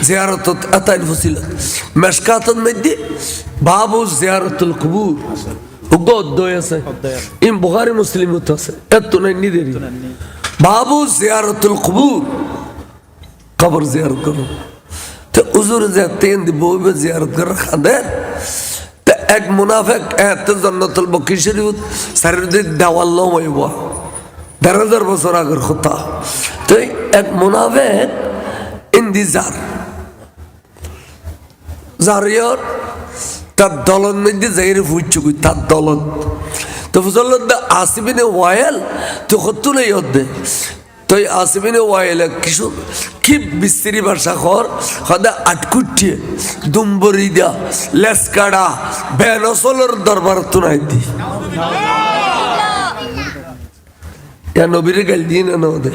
জিয়ারতত আতাইন ফসিলত মেশকাতন মধ্যে বাবু জিয়ারতুল কুবুর উগ্র অধ্যায় আছে ইম বুখারী মুসলিমত আছে এত নাই নিদেরি বাবু জিয়ারতুল কুবুর কবর জিয়ারত করো তো হুজুর যে তিন দি বউবে জিয়ারত করে খাদের তো এক মুনাফিক এত জান্নাতুল বকি শরীফ সারিদি দেওয়াল লমাইব ১৩,০০০ বছর আগের কথা তো এক মুনাফিক ইন্দিজার জারিয়র তার দলন মধ্যে যাইরে ফুটছু তার দলন তো ফজলুদ্দা আসিবিনে ওয়াইল তো হতুলে ইয়দে তো আসিবিনে ওয়াইল কিছু কি বিস্তিরি ভাষা খর সদা আটকুটিয়ে দুম্বরি দিয়া লেসকাড়া বেনসলের দরবার তুনাই দি ইয়া নবীরে গাল দিয়ে না ওদের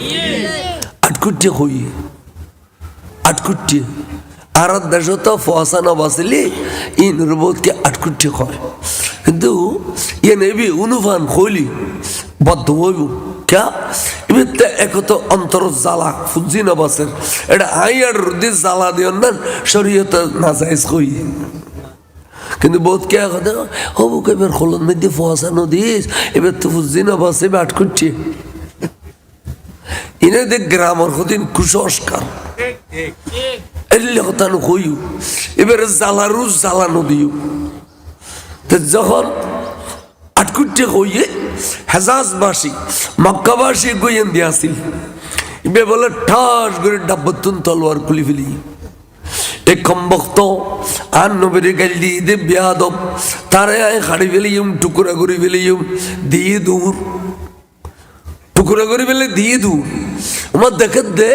আটকুটিয়ে কই আটকুটিয়ে আর দেশ তো ফসা না বাসলি ইন রোবতকে আটকুটি হয় কিন্তু ইয়ে নেবি অনুফান খলি বদ্ধ হইব ক্যা এবার এক তো অন্তর জ্বালা ফুজি না বাসের এটা আই আর রুদি জ্বালা দিও না শরীয়তে না যাইজ কই কিন্তু বহুত কে কথা হবু এবার খোলন মধ্যে ফসা নদীস এবার তো ফুজি না বাসে আটকুটি ইনে দেখ গ্রামের কদিন কুসংস্কার এবারে জ্বালারু জ্বালানো দিও যখন আটকুটে হইয়ে হেজাজবাসী মক্কাবাসী গইয়েন দিয়াছিল এবার বলে ঠাস করে ডাব্বতুন তলোয়ার খুলি ফেলি এ কমবক্ত আর নবীরে গাল দিয়ে দে বেয়াদব তারে আয় খাড়ি ফেলিম টুকরা করে ফেলিম দিয়ে দূর টুকরা করে ফেলে দিয়ে দূর আমার দেখে দে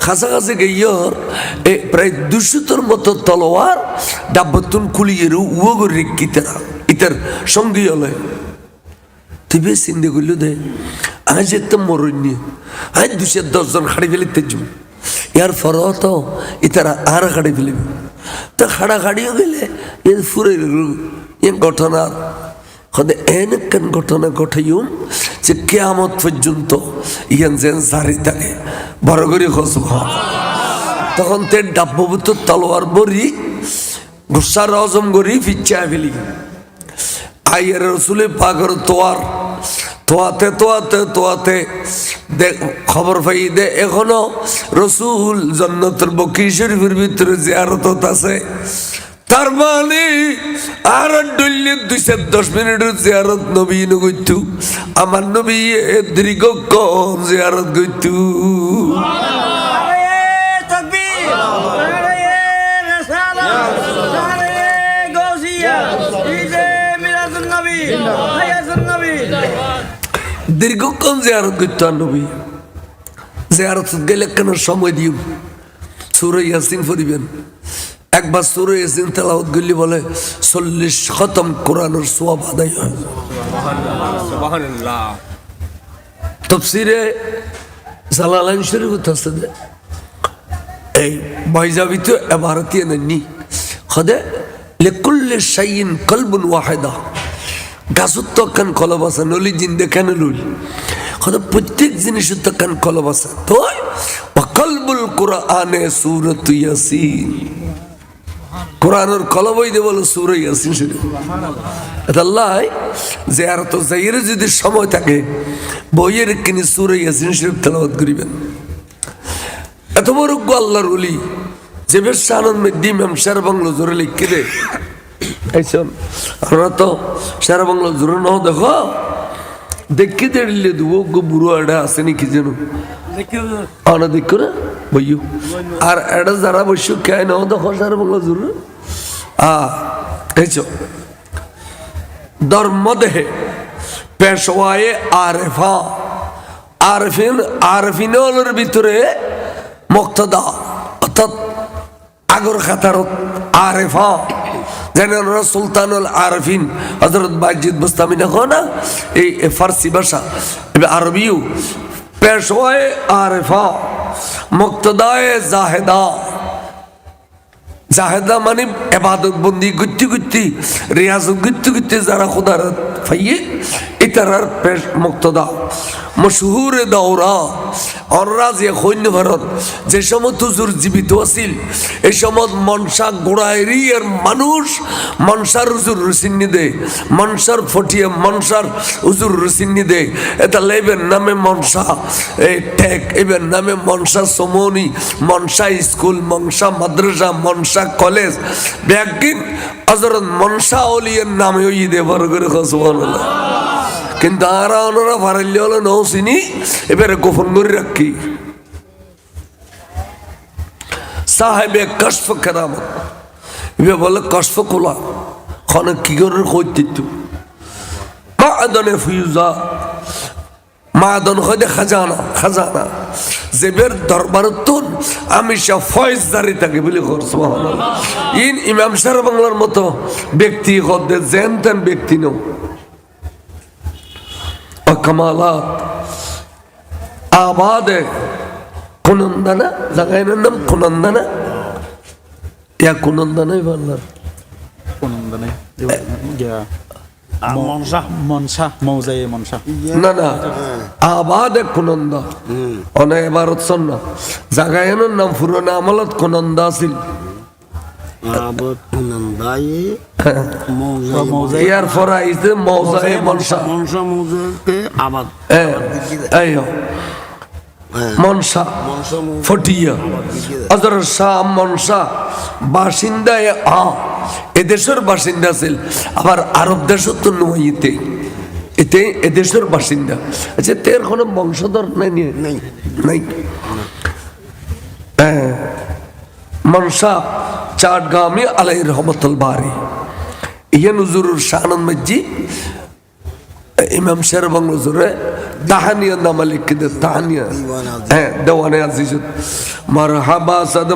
কাছাকাছি গিয়র প্রায় ২০০-র মতো তলোয়ার ডাব্বতুন খুলিয়ে উও করে রেখিতেরা ইতার সঙ্গী হলে তুই বেশ চিন্তা করল দে আমি যেতাম মরণী আমি ২১০ জন খাড়ি ফেলিতে যাব ইয়ার ফর তো ইতারা আর খাড়ি ফেলিব তো খাড়া খাড়িও গেলে এ ফুরে ঘটনার হদে এনেকেন ঘটনা ঘটাইম যে কিয়ামত পর্যন্ত ইয়ান যেন জারি থাকে বড় করে খসব তখন তে ডাব্বভূত তলোয়ার বরি গুসার হজম করি ফিচ্ছা ফেলি আইয়ের রসুলে পাগর তোয়ার তোয়াতে তোয়াতে তোয়াতে খবর পাই দে এখনো রসুল জান্নাতুল বকি শরীফের ভিতরে জিয়ারত আছে তার মানে আর ডুললে ২-১০ মিনিটের জিয়ারত নবী নগৈতু আমার নবী দীর্ঘক্ষণ জিয়ারত গইতু দীর্ঘক্ষণ জিয়ারত গইতু আর নবী জিয়ারত গেলে কেন সময় দিও সূরা ইয়াসিন পড়িবেন একবার সূরা ইয়াসিন তেলাওয়াত করলে বলে ৪০ খতম কোরআনের সওয়াব আদায় হয় সুবহানাল্লাহ তাফসীরে জালালাইন শরীফ আছে এই বাইজাবি তো ইবারতি নেনি খদে লিকুল্লি শাইইন কলবুন ওয়াহিদা গাছুত কান কলব আছে নলি জিন্দে কেন লুল খদে প্রত্যেক জিনিসের তো কান কলব আছে তো কলবুল কোরআনে সূরাত ইয়াসিন কোরআনের কলবই দে বলো সূরা ইয়াসিন শরীফ আল্লাহ জিয়ারত যাইরে যদি সময় থাকে বইয়ের কিনে সূরা ইয়াসিন শরীফ তেলাওয়াত করিবেন এত বড় আল্লাহর ওলি যে বেশ আনন্দ মধ্যে ইমাম শের বাংলা জোরে লিখে দে এইসব আমরা তো শের বাংলা জোরে নাও দেখো দেখে দিলে দেবো গো বুড়ো এটা আছে নাকি যেন আনা দেখো না বইও আর এটা যারা বসে খেয়ে নাও দেখো শের বাংলা জোরে এইসব ধর্ম দেহে পেশওয়ায়ে আরেফা আরফিনের ভিতরে মুক্তদা অর্থাৎ আগর খাতারত আরেফা যেন সুলতানুল আরফিন হযরত বাজিদ বুস্তামি দেখো না এই ফার্সি ভাষা আরবিও পেশওয়ায়ে আরেফা মুক্তদায়ে জাহেদা জাহেদা মানে ইবাদত বন্দি গুত্তি গুত্তি রিয়াজত গুত্তি গুত্তি যারা খোদার ফাইয়ে তারার পেশ মুক্তদা মশহুরে দৌরা অনরাজে সৈন্য ভারত যে সমস্ত হুজুর জীবিত আছিল এই সময় মনসা গোড়ায়েরই এর মানুষ মনসার হুজুর রুসিন্নি দে মনসার ফটিয়ে মনসার হুজুর রুসিন্নি দে এটা লেবের নামে মনসা এই টেক এবার নামে মনসা সমনি মনসা স্কুল মনসা মাদ্রাসা মনসা কলেজ ব্যাগিন হযরত মনসা ওলিয়ের নামে ওই দে বড় করে সুবহানাল্লাহ কিন্তু আরা ওনারা ফারাইলে হলো নৌসিনি এবারে গোপন করে রাখি সাহেবে কশফ কেরামত এবার বলে কশফ কোলা খনে কি করে কইতে মাদনে ফিউজা মাদন হইতে খাজানা খাজানা জেবের দরবারতুন আমি সব ফয়েজ জারি থাকে বলে কর সুবহানাল্লাহ ইন ইমাম সাহেব বাংলার মতো ব্যক্তি হতে জেনতেন ব্যক্তি নও कमालात आबाद है कुनंदना जगह नाम कुनंदना या कुनंदना ही बोलना कुनंदना या मनसा मनसा मौजाए मनसा ना ना आबाद है कुनंदा उन्हें इबारत सुनना जगह नाम फुराना अमलत कुनंदा सिल आबाद कुनंदाए ইয়ার ফরা ইতে মৌজায়ে মনসা মনসা মৌজাতে আবাদ আইও মনসা ফটিয়া হযরত শাহ মনসা বাসিন্দা এদেশের বাসিন্দা ছিল আবার আরব দেশও তো নইতে এতে এদেশের বাসিন্দা আচ্ছা তের কোনো বংশধর নাই নাই মনসা চাটগামি আলাইহি রহমাতুল বারি ইয়ে নুজুরুর শাহানন্দ মজ্জি ইমাম শের বাংলা হুজুরে দাহানিয়া নামা লিখে দে দাহানিয়া হ্যাঁ দেওয়ানে আজিজুত মারহাবা সদ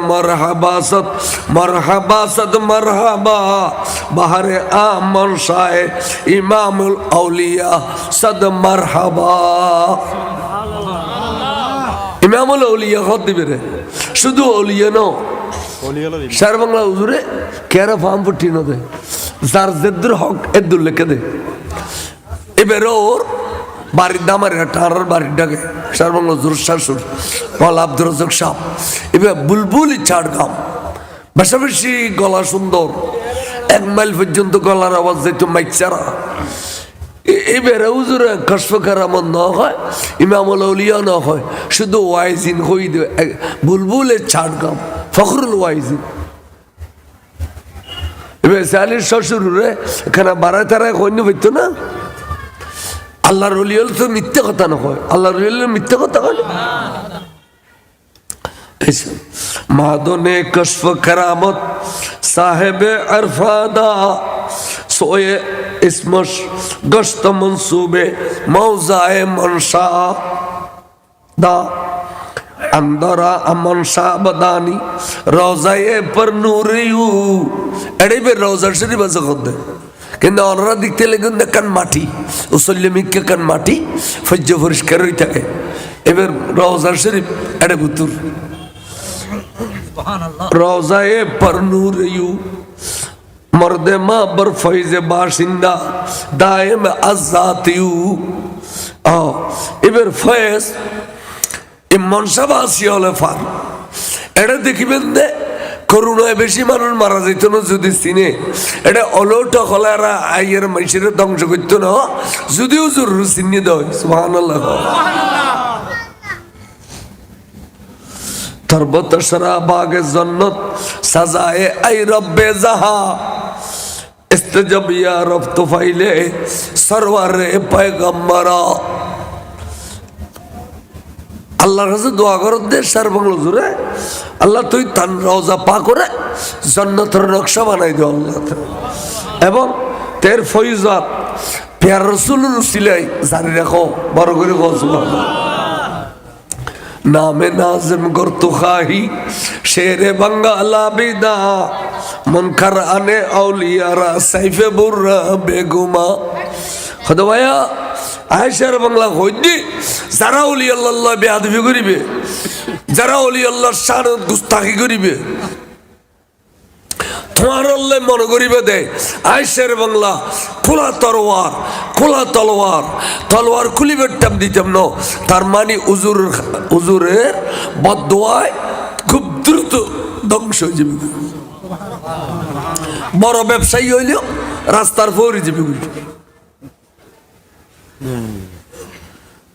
মারহাবা বাহারে আমন শায়ে ইমামুল আউলিয়া সদ মারহাবা ইমামুল আউলিয়া হদ দিবে রে শুধু আউলিয়া ন শের বাংলা হুজুরে কেরা ফার্ম ফুটি ন দে যার জেদ্দুর হক এদ্দুর লেখে দে এবার ওর বাড়ির দামার টানার বাড়ির ডাকে সারবাংলা জোর শাশুর মল আব্দুর রাজাক সাহ এবার বুলবুলি চাটগাম বেশি গলা সুন্দর 1 মাইল পর্যন্ত গলার আওয়াজ যেত মাইচারা এবার হুজুরে কশফ কেরামত না হয় ইমামুল আউলিয়া না হয় শুধু ওয়াইজিন হই দে বুলবুলে চাটগাম ফখরুল ওয়াইজিন এবার সালির শ্বশুর রে এখানে বারায় তারায় কইন্য হইতো না আল্লাহর ওলি হলে তো মিথ্যে কথা না হয় আল্লাহর ওলি হলে মিথ্যে কথা হয় মাদনে কশফ কেরামত সাহেবে আরফাদা সোয়ে ইসমশ গশত মনসুবে মৌজায়ে মনসা দা अंदरा अमन शाबदानी रोजाए पर नूरियू एड़े बे रोजा शरीफ আছে কদে কিন্তু অনরা দেখতে লাগেন কান মাটি উসল্লিমিকে কান মাটি ফজ্জ পরিষ্কার হই থাকে এবার রওজা শরীফ এড়ে বুতুর সুবহানাল্লাহ রওজায়ে पर नूरियू मर्दे मा बर फैज़ बाशिंदा दायम अज़ातियू এবার ফয়েজ মনসাবাসী হলে ফান এটা দেখিবেন দে করুণায় বেশি মানুষ মারা যেত না যদি চিনে এটা অলৌট হলারা আইয়ের মানুষের ধ্বংস করতো না যদিও জরুর চিনি দেয় সুবহানাল্লাহ তরবত সরা বাগে জন্নত সাজায়ে আই রব্বে জাহা ইস্তেজব ইয়া রব তুফাইলে সরওয়ারে পয়গম্বরা আল্লাহর কাছে দোয়া করত দে সার বাংলা জুড়ে আল্লাহ তুই তান রওজা পা করে জান্নাতের নকশা বানাই দে আল্লাহ এবং তের ফয়জাত প্যার রাসূলুর উসিলাই জারি রাখো বড় করে বল সুবহানাল্লাহ নামে নাজিম গরতু খাহি শেরে বাঙ্গালা বিদা মুনকার আনে আউলিয়ারা সাইফে বুররা বেগুমা খোদা ভাইয়া আয়েশার বাংলা হইদি যারা ওলি আল্লাহ বেয়াদবি করিবে যারা ওলি আল্লাহর শান গুস্তাখি করিবে তোমার আল্লাহ মনে করিবে দে আইসের বাংলা খোলা তলোয়ার তলোয়ার খুলিবার টাপ দিতাম ন তার মানে উজুরের বদদোয়ায় খুব দ্রুত ধ্বংস হয়ে যাবে বড় ব্যবসায়ী হইলেও রাস্তার ফৌরি যাবে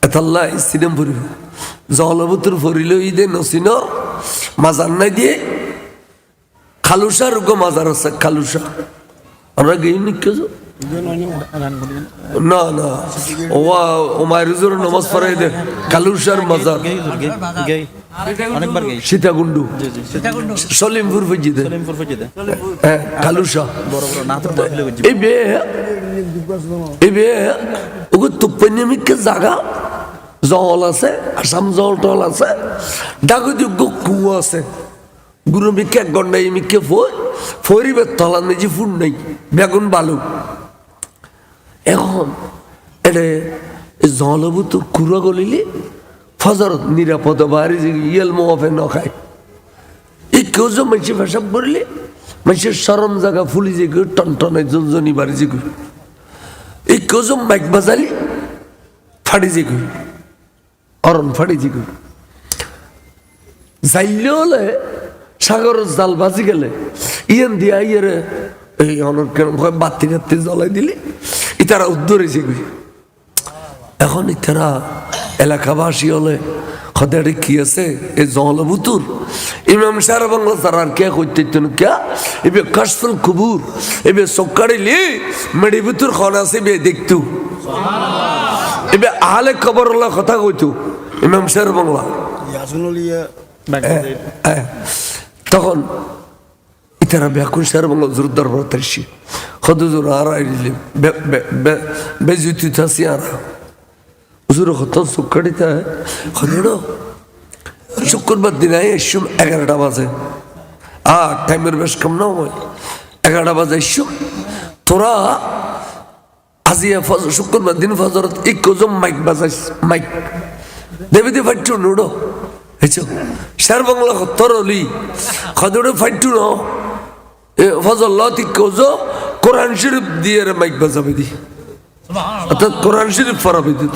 এতাল্লাহ সিনেম ফুরিব জলবুতুর ফরিলেও ঈদে নসিনর মাজার নাই দিয়ে খালুসা রুগো মাজার আছে খালুসা আমরা গেই নিকেছ না না ও মায়ের নমাজ পড়াই দে কালুসার মাজার অনেকবার গেছি সীতাকুণ্ডু সলিমপুর ফজিদে হ্যাঁ কালুসা বড় বড় নাথর দহলে গেছি এবে ওগো তুপ্পানিমিকে জায়গা জল আছে আসাম জল টল আছে ডাকুযোগ্য কুয়া আছে গুরু মিকে এক ঘন্টা মিকে ফরিবের তলা নিজে ফুট নেই বেগুন বালু এখন এটা জলভূত কুড়া গলিলে ফজর নিরাপদ বাড়ি যে ইয়েল মোফে ন খায় এই কেউ যে মানুষ পেশাব করলে মানুষের সরম জায়গা ফুলি যে টনটনে জনজনি বাড়ি যে এই কেউ যে মাইক বাজালি ফাড়ি যে অরণ ফাড়ি যে যাইলে হলে সাগরের জাল বাজি গেলে ইয়েন দিয়া ইয়েরে এই অনেক বাতি রাত্রি জ্বলাই দিলে ইতারা উদ্ধার হয়েছে এখন ইতারা এলাকাবাসী হলে খদারে কি আছে এই জলভুতুর ইমাম সারা বাংলা তারা আর কে করতে কে এবে কাশফুল কুবুর এবে সকাড়িলি মেডি ভিতর খন আছে বে দেখতু এবে আহলে খবর কথা কইতো ইমাম সারা বাংলা তখন ইতারা ব্যাকুল সারা বাংলা জোর দরবার তাইছি খদুজুর আর আইলে বেজুতি থাসি আর হুজুর কত সুকাড়িতে খদুড়ো শুক্রবার দিন আই এসুম 11টা বাজে আর টাইমের বেশ কম না হয় 11টা বাজে এসুম তোরা আজিয়া শুক্রবার দিন ফজরত এক কজম মাইক বাজাইস মাইক দেবী দে ফাইটু নুডো হেছো সার বাংলা তরলি খদুড়ো ফাইটু ন ফজর লতি কজো কোরআন শরীফ দিয়ে মাইক বাজাবে দি অর্থাৎ কোরআন শরীফ ফরাবে দিত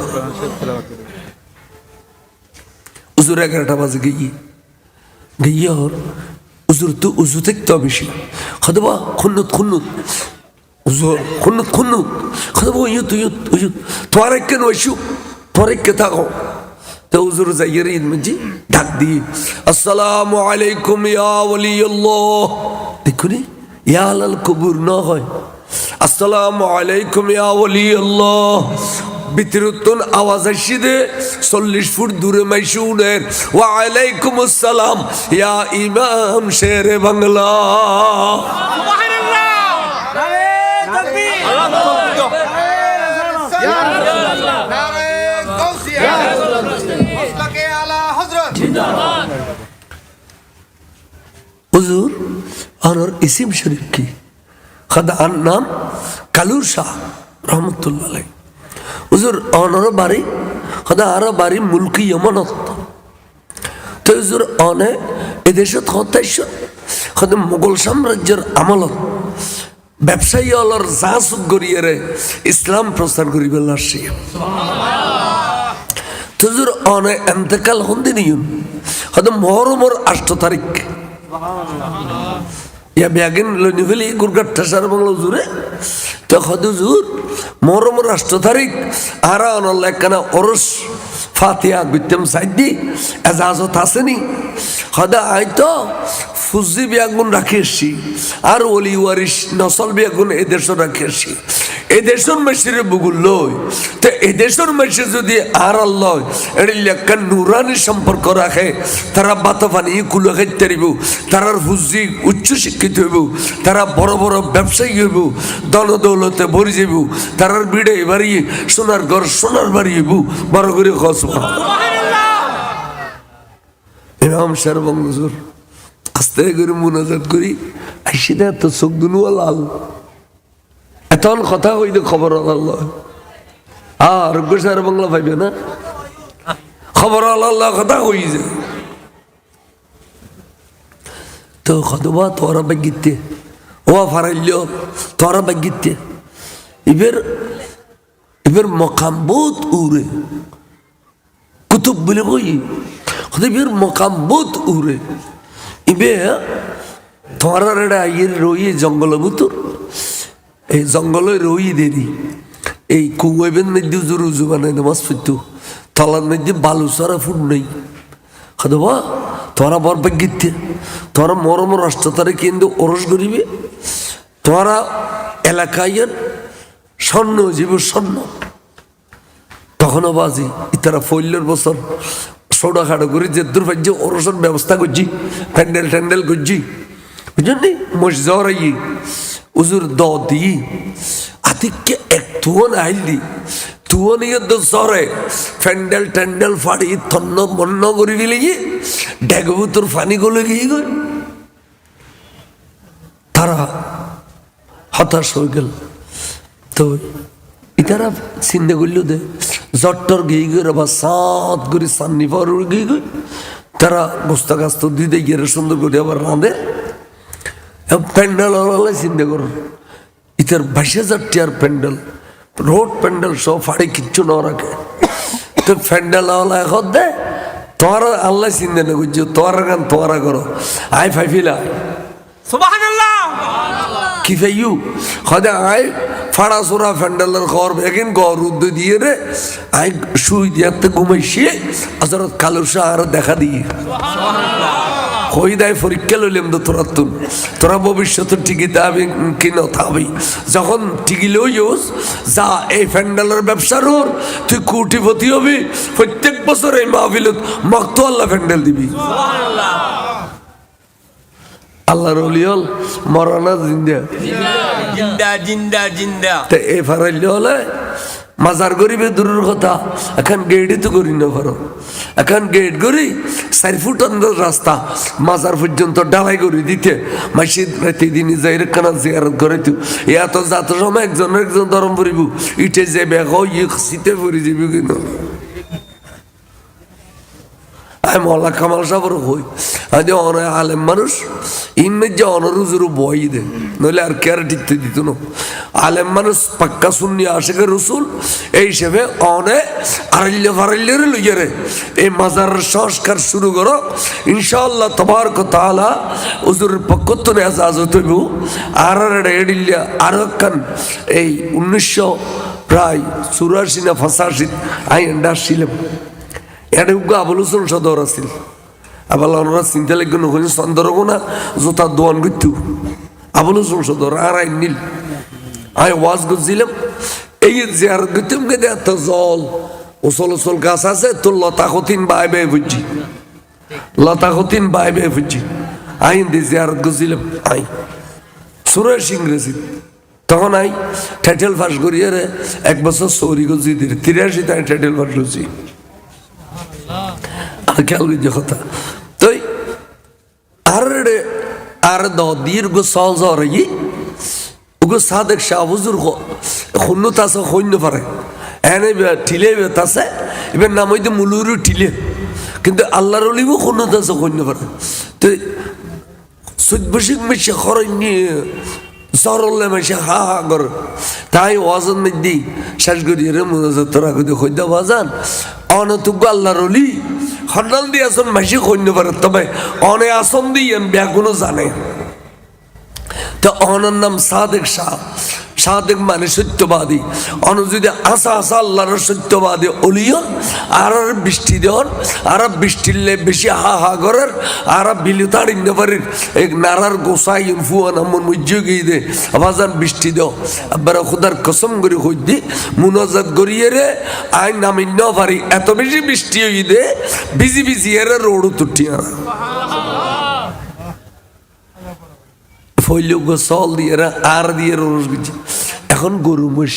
উজুর 11টা বাজে গিয়ে ওর উজুর তো উজু থাকতে বেশি খদবা খুন্নুত উজুর খুন্নুত খদবা ইয়ুত তোমার কেন ওইসু তোমার কে থাকো তো উজুর যাইয়ের ঈদ মজি ডাক দিয়ে আসসালামু আলাইকুম ইয়া ওয়ালিয়াল্লাহ দেখুনি ইয়া আলাল কবুর না হয় আসসালামু আলাইকুম ইয়া ওয়ালিয়াল্লাহ বিতরুতুন আওয়াজ আসিদে 40 ফুট দূরে মাইশুনের ওয়া আলাইকুম আসসালাম ইয়া ইমাম শেরে বাংলা সুবহানাল্লাহ নারে তাকবীর আল্লাহু আকবার ইয়া রাসূলুল্লাহ নারে গাউসিয়া মুসতাকে আলা হযরত জিন্দাবাদ হুজুর আনার ইসিম শরীফ কি খাদার নাম কালুর শাহ রহমতুল্লাহ আলাইহি হুজুর অনর বাড়ি খদা আর বাড়ি মুলকি ইয়ামানত তো হুজুর অনে এদেশত হতাইশ খদা মোগল সাম্রাজ্যের আমলত ব্যবসায়ী অলর জাসুদ গরিয়ারে ইসলাম প্রচার করিবে লাসি তো হুজুর অনে এন্তেকাল হন্দিনিয়ুন খদা মুহররমের 8 তারিখ ইয়া ব্যাগিন লইনি ফেলি গুরগাট্টা সার বাংলা হুজুরে তো খদুজুর মরম 8 তারিখ আর অনল্লাহ কানা ওরস ফাতিহা গুতেম সাইদি এজাজত আসেনি খদা আইতো ফুজি বিয়াগুন রাখিয়েছি আর ওলি ওয়ারিস নসল বিয়াগুন এদেশও রাখিয়েছি এদেশের মেশির বুগুল লই তো এদেশের মেশি যদি আর আল্লাহ এর লেখা নুরানি সম্পর্ক রাখে তারা বাতাফানি কুলো খাইতে পারিব তারার ফুজি উচ্চ শিক্ষিত হইব তারা বড় বড় ব্যবসায়ী হইব দলদৌলতে ভরি যাইব তারার বিড়ে বাড়ি সোনার ঘর সোনার বাড়ি হইব বড় করে খসবা ইমাম সাহেব হুজুর আস্তে করে মুনাজাত করি আইসি না তো চোখ দুনুয়া লাল এতন কথা হইতে খবর আল্লাহ আর গোসার বাংলা পাইবে না খবর আল্লাহ কথা হই যে তো খতবা তোরা বাগিতে ও ফারাইল তোরা বাগিতে এবার মকাম বহুত উড়ে কুতুব বলে কই এবার মকাম বহুত উড়ে ইবে তোরা আইয়ের রই জঙ্গল ভিতর এই জঙ্গলে রই দেরি এই কুয়েবের মধ্যে উজুর উজু বানাই নামাজ পড়তো তলার মধ্যে বালু সারা ফুট নেই খাদবা তোরা বরবে গিতে তোরা মরম রাষ্ট্র তারা কিন্তু ওরস করিবে তোরা এলাকায় স্বর্ণ জীব স্বর্ণ তখনও বাজি ইতারা ফৈল্যর বছর সোডা খাটো করে যে দুর্ভাগ্য ওরসের ব্যবস্থা করছি প্যান্ডেল ট্যান্ডেল করছি বুঝলেন নি মসজিদ উজুর দ দিই আতিককে এক তুয়ন আইল দি তুয়ন ইয়ে সরে প্যান্ডেল ট্যান্ডেল ফাড়ি তন্ন মন্ন করে গেলে গিয়ে ডেগবু তোর ফানি গলে গিয়ে গই তারা হতাশ হয়ে গেল তো ইতারা চিন্তা করলো দে জট্টর গিয়ে গিয়ে বা সাত করে সান্নি পর গিয়ে গই তারা গোস্তা গাস্ত দিতে গিয়ে সুন্দর করে আবার রাঁধে প্যান্ডেল চিন্তা করো ইতার 22,000 টিয়ার প্যান্ডেল রোড প্যান্ডেল সব ফাড়ি কিচ্ছু না রাখে তো প্যান্ডেল এখন দে তোরা আল্লাহ চিন্তা না করছো তোরা গান তোরা করো আই ফাইফিলা সুবহানাল্লাহ কি ফাইয়ু হদে আই ফাড়া সোরা প্যান্ডেলের ঘর বেগিন ঘর রুদ্দ দিয়ে রে আই শুই দিয়ে ঘুমাইছি হযরত কালুর শাহ আর দেখা দিয়ে হই দেয় পরীক্ষা লইলাম তো তোরা ভবিষ্যতে টিকিতে আমি কিনো থাকবি যখন টিকি লইস যা এই প্যান্ডেলের ব্যবসার ওর তুই কোটিপতি হবি প্রত্যেক বছর এই মাহফিলত মক্ত আল্লাহ প্যান্ডেল দিবি আল্লাহর ওলি হল মরানা জিন্দা জিন্দা জিন্দা জিন্দা তে এ ফারাইলে হলে মাজার গরিবে দূরের কথা এখন গেটই তো করি না পারো এখন গেট করি 4 ফুট অন্তর রাস্তা মাজার পর্যন্ত ডালাই করে দিতে মসজিদ প্রতিদিনই যাই কানা জিয়ারত করে তো এত যাত সময় একজন ধরম পড়িব ইটে যে বেগ শীতে পড়ি যাবি কিনা আমি মল্লা কামাল সাবর হই আজ অনেক আলেম মানুষ ইনমের যে অনরুজুরু বই দে নইলে আর কেয়ার টিকতে দিত না আলেম মানুষ পাক্কা শুনি আশেখের রসুল এই হিসেবে অনেক আড়াইলে ফারাইলের লইয়ে রে এই মাজার সংস্কার শুরু করো ইনশাআল্লাহ তবারক তাআলা হুজুরের পক্ষ থেকে এজাজত হইব আর এডিল্লা আর একখান এই 1900 প্রায় 84 না 85 আই এন্ডার ছিলাম এটা আবুল হোসেন সদর আছিল আবার ওনারা চিন্তা লাগবে নখন চন্দ্রগো না জোতার দোয়ান করত আবুল হোসেন সদর আর আইন নীল আমি ওয়াজ করছিলাম এই জিয়ারত করতাম কে এত জল ওসল গাছ আছে তোর লতা কঠিন বাই বাই বুঝছি লতা কঠিন বাই বাই বুঝছি আইন দিয়ে জিয়ারত করছিলাম আই সুরেশ ইংরেজি তখন আই টাইটেল পাস করিয়ে রে 1 বছর সৌরি গজি দিয়ে 83 তাই টাইটেল পাস করছি আর খেয়াল যে কথা তো আর দীর্ঘ সহজ ই ওগো সাদেক শাহ হুজুর শূন্যত আছে সৈন্য পারে এনে ঠিলে আছে এবার নাম হইতে মুলুরু ঠিলে কিন্তু আল্লাহর অলিও শূন্যত আছে সৈন্য পারে তো 14 বছর মেশে খরণ্যে জরলে মেশে হা হা কর তাই ওয়াজন মধ্যে শেষ করি রে মুনাজাত তোরা কইতে কইদা বাজান অনতুক আল্লাহর অলি হরনাল দিয়ে আসন মাসি কইন্য পারে তবে অনে আসন দিয়ে ব্যাগুনো জানে তো অনার নাম সাদেক শাহ সাদেক মানে সত্যবাদী অন যদি আসা আল্লাহর সত্যবাদী অলিয়ন আর বৃষ্টি দেওয়ার আর বৃষ্টিলে বেশি হা হা করার আর বিলুতার ইন্দাবাড়ির এক নারার গোসাই ফুয়ান আমার মজ্জ গিয়ে দে আবাজান বৃষ্টি দেও আবার খুদার কসম করে হই দি মুনাজাত করিয়ে রে আই নামি ন পারি এত বেশি বৃষ্টি হই দে ভিজি এর রোড তুটিয়া চল দিয়ে আর দিয়ে রোজ বিজি এখন গরু মোষ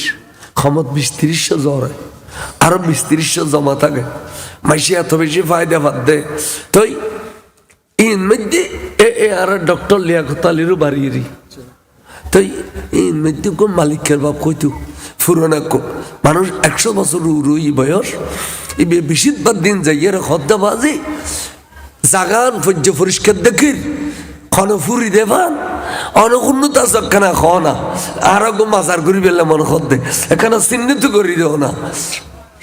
ক্ষমত 20-30 জ্বর হয় আরো 20-30 জমা থাকে মাসি এত বেশি ফায়দা বাদ দে তো ইন মধ্যে আর ডক্টর লিয়াকত আলীরও বাড়িয়ে তো ইন মধ্যে কোন মালিকের বাপ কইতো ফুরনা মানুষ 100 বছর রুই বয়স এই বেশিরভাগ দিন যাইয়ে খদ্দা বাজে জাগান পর্য পরিষ্কার দেখির ক্ষণ ফুরি দেবান অনুকুন্নত চক্কানা খাও না আর গো মাজার করি বেলা মনে করতে এখানে চিহ্নিত করি দেও না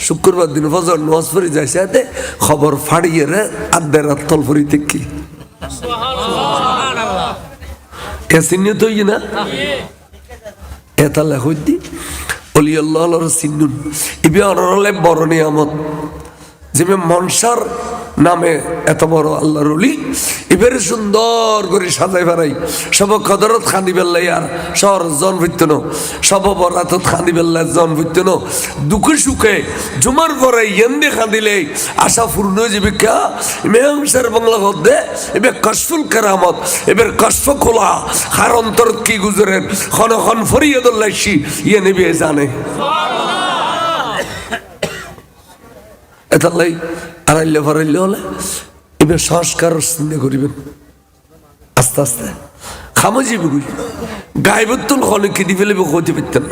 শুক্রবার দিন ফজর নামাজ পড়ে যাইছে এতে খবর ফাড়িয়ে রে আদ্দের তল ফরি দেখি এ চিহ্নিত হই না এটা লেখই দি অলি আল্লাহর চিহ্নুন ইবি অনরলে বড় নিয়ামত যে মনসার নামে এত বড় আল্লাহর ওলি এবারে সুন্দর করে সাজাই ফেরাই সব কদরত খান্দি বেল্লাই আর শহর জন ভিত্তন সব বরাতত খান্দি বেল্লাই জন ভিত্তন দুঃখে সুখে জুমার পরে ইয়েন্দি খান্দিলে আশা পূর্ণ জীবিকা মেহংসার বাংলা হদ্দে এবার কশফুল কেরামত এবার কশফ খোলা হার অন্তর কি গুজরেন খন খন ফরিয়াদুল্লাহি ইয়ে নেবে জানে এতালাই আড়াইলে ফারাইলে হলে এবার সংস্কার চিন্তা করিবেন আস্তে আস্তে খামাজি বুগুই গাইবত্তন খনে কিদি ফেলে হতে পারতেন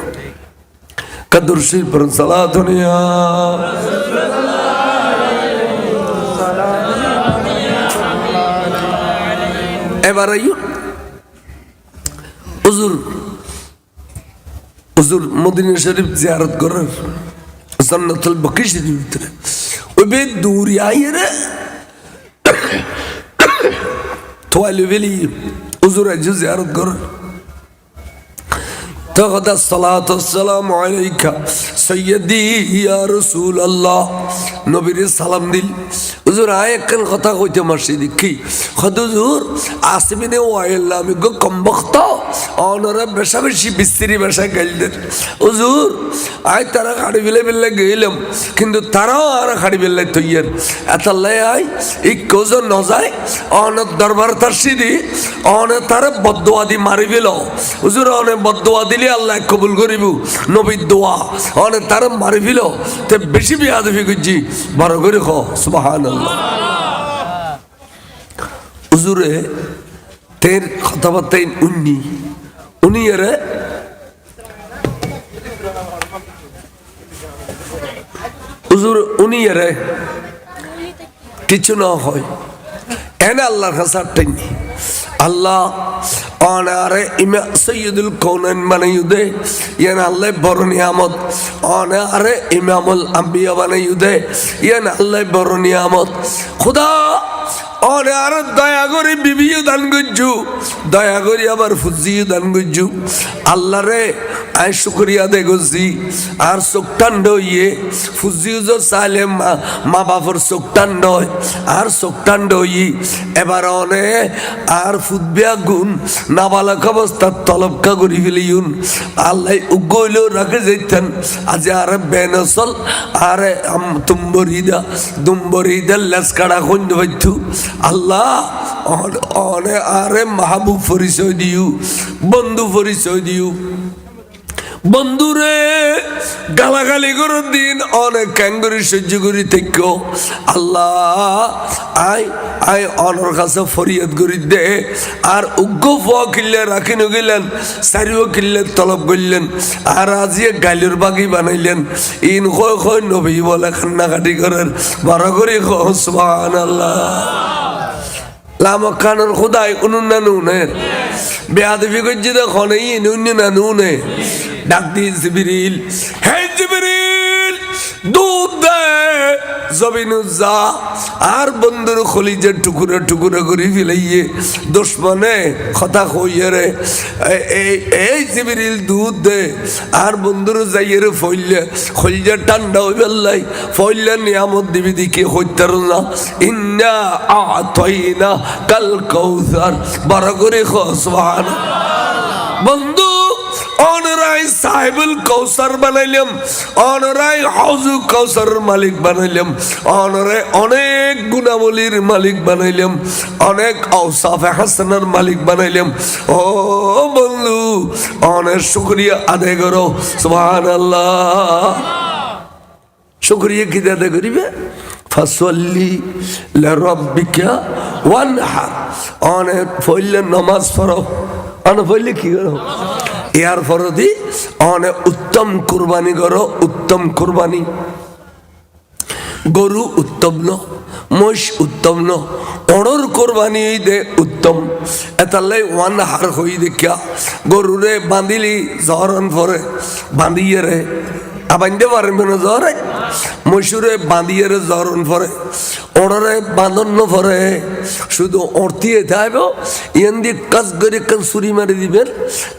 কাদুর শির পর সালাতুনিয়া এবার আইও হুজুর হুজুর মদিনা শরীফ জিয়ারত করার জান্নাতুল বাকি শরীফ ভিতরে ওই বে দূর আইরে তোয়ালে বেলি হুজুর আজ জিয়ারত করার তখন আসসালাতু ওয়াসসালামু আলাইকা সাইয়্যিদি ইয়া রাসূলুল্লাহ নবীর সালাম দিল হুজুর আয় একখান কথা কইতে মসজিদে কি হুজুর আসমিনে ওয়াইল আমি গো কম বক্ত অনরা বেশা বেশি বিস্তিরি বেশা গাইলদের হুজুর আয় তারা খাড়ি বেলে বেলে গেলাম কিন্তু তারাও আর খাড়ি বেলে তৈয়ার এতাল্লাই আয় এই কোজন ন যায় অনেক দরবার তার সিদি অনে তারা বদদোয়া দি মারি ফেল হুজুর অনে বদদোয়া দিলে আল্লাহ কবুল করিব নবীর দোয়া অনে তারা মারি ফেল তে বেশি বিয়াদবি করছি বড় করে খ সুবহানাল্লাহ হুজুরে তের কথাবার্তাই উনি এরে হুজুর উনি এরে কিছু না হয় এনে আল্লাহর কাছে আটটাইনি আল্লাহ অনারে ইমা সৈয়দুল কৌনাইন বানাইউ দে ইয়ান আল্লাহ বড় নিয়ামত অনারে ইমামুল আম্বিয়া বানাইউ দে ইয়ান আল্লাহ বড় নিয়ামত খুদা অনে আর দয়া করে বিবিও দান করছু দয়া করি আবার ফুজিও দান করছু আল্লাহ রে আয় শুক্রিয়া দে গছি আর চোখটান্ড ইয়ে ফুজিও যে চাইলে মা বাপর চোখটান্ড আর চোখটান্ড ই এবার অনে আর ফুটবিয়া গুণ নাবালক অবস্থার তলবকা করি ফেলিউন আল্লাহ উগইলেও রাখে যেতেন আজ আর বেনসল আরে দুম্বরিদা লেস কাড়া খন্ড হইতু আল্লাহ অনে আরে মাহবুব পরিচয় দিও বন্ধু পরিচয় দিও বন্ধুরে গালাগালি করার দিন অনেক ক্যাঙ্গুরি সহ্য করি থেকো আল্লাহ আয় আয় অনর কাছে ফরিয়াদ করি দে আর উগ্র ফুয়া কিল্লে রাখিন গেলেন চারিও কিল্লে তলব করলেন আর আজিয়ে গাইলের বাগি বানাইলেন ইন কয় কয় নবী বলে কান্নাকাটি করার বড় করে সুবহানাল্লাহ লামা খানোর খোদাই উনুন্না নুনের বেয়াদবি করছি তো খনেই নুন্না নুনে ডাক দিয়ে জিবরিল হে জিবরিল দুধ দে জবিনুজ্জা আর বন্ধুর খলিজের টুকুরা টুকুরা করে ফেলাইয়ে দুশ্মনে কথা কইয়ে রে এই জিবরিল দুধ দে আর বন্ধুর যাইয়ে রে ফইলে খলিজা ঠান্ডা হই বেল্লাই ফইলে নিয়ামত দিবি দিকে হইতার না ইন্না আতাইনা কাল কাউসার বড় করে সুবহানাল্লাহ বন্ধু অনরাই সাহেবুল কৌসার বানাইলাম অনরাই হাউজু কৌসার মালিক বানাইলাম অনরাই অনেক গুণাবলীর মালিক বানাইলাম অনেক আওসাফে হাসানার মালিক বানাইলাম ও বন্ধু অনেক শুকরিয়া আদায় করো সুবহানাল্লাহ শুকরিয়া কি আদায় করিবে ফাসল্লি লিরাব্বিকা ওয়ানহার অনেক ফইলে নামাজ পড়ো অনেক ফইলে কি করো ইয়ার ফরদি অনেক উত্তম কুরবানি করো উত্তম কুরবানি গরু উত্তম ন মোষ উত্তম ন অড়র কোরবানি দে উত্তম এতাল্লাই ওয়ান হার হই দেখিয়া গরুরে বাঁধিলি জহরন পরে বাঁধিয়ে রে আবাইতে পারবে না জহরে মশুরে বাঁধিয়ে রে জহরন পরে অড়রে বাঁধন পরে শুধু অর্থিয়ে থাকব ইয়ান দিয়ে কাজ করে কাজ ছুরি মারি দিবেন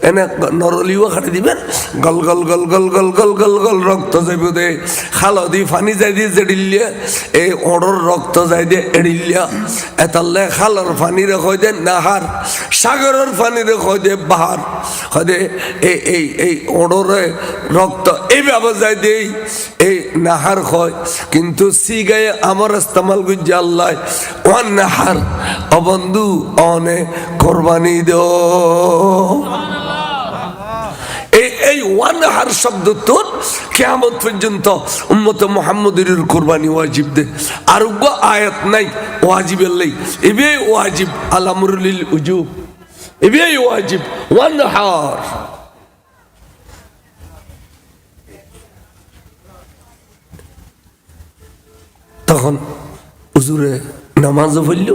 এনে নরলিও খাটি দিবেন গল গল গল গল গল গল গল গল রক্ত যাইব দে খালদি ফানি যাই দিয়ে জেডিলিয়া এই অড়র রক্ত যাই দিয়ে এড়িলিয়া এতাল্লে খালর ফানিরে কই দে নাহার সাগরের ফানিরে কই দে বাহার কই দে এই অড়রে রক্ত এইভাবে যাই দেই এই নাহার কয় কিন্তু সিগায়ে আমার ইস্তেমাল গুজ্জা আল্লাহ ওয়ান নাহার অবন্ধু অনে কোরবানি দো এই ওয়ান নাহার শব্দ তোর কিয়ামত পর্যন্ত উম্মতে মুহাম্মদের কোরবানি ওয়াজিব দে আর আয়াত নাই ওয়াজিবের লাই এবে ওয়াজিব আল-আমরু লিল উজুব এবে ওয়াজিব ওয়ান নাহার তখন হুজুরে নামাজও পড়ল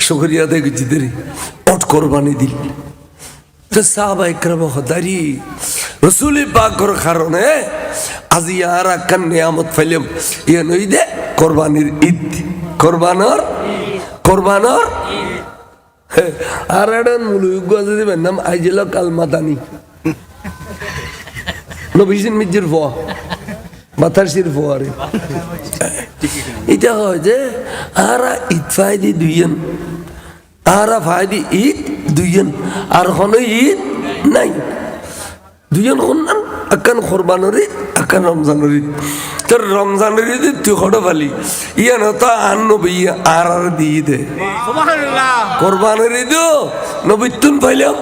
শুকরিয়া দেয় জিদেরি অট কোরবানি দিল তো সাহাবা ইকরাম দাঁড়ি রসুল পাকর কারণে আজি আর একখান নিয়ামত ফাইলাম ইয়ে নই দে কোরবানির ঈদ কোরবানর আর একটা মুলুক দিবেন নাম আইজিল কালমাতানি নবীন মির্জির ফোয়া মাথার শির ফোয়ারে এটা হয় যে আরা ঈদ ফায়দি দুইজন আরা ফায়দি ঈদ দুইজন আর হনো ঈদ নাই দুইজন শুনলাম আকান কোরবানোর ঈদ আকান রমজানের ঈদ তোর রমজানের ঈদ তুই হটো ফালি ইয়ান তো আর নবী আর দিয়ে দে কোরবানের ঈদও নবীতুন পাইলাম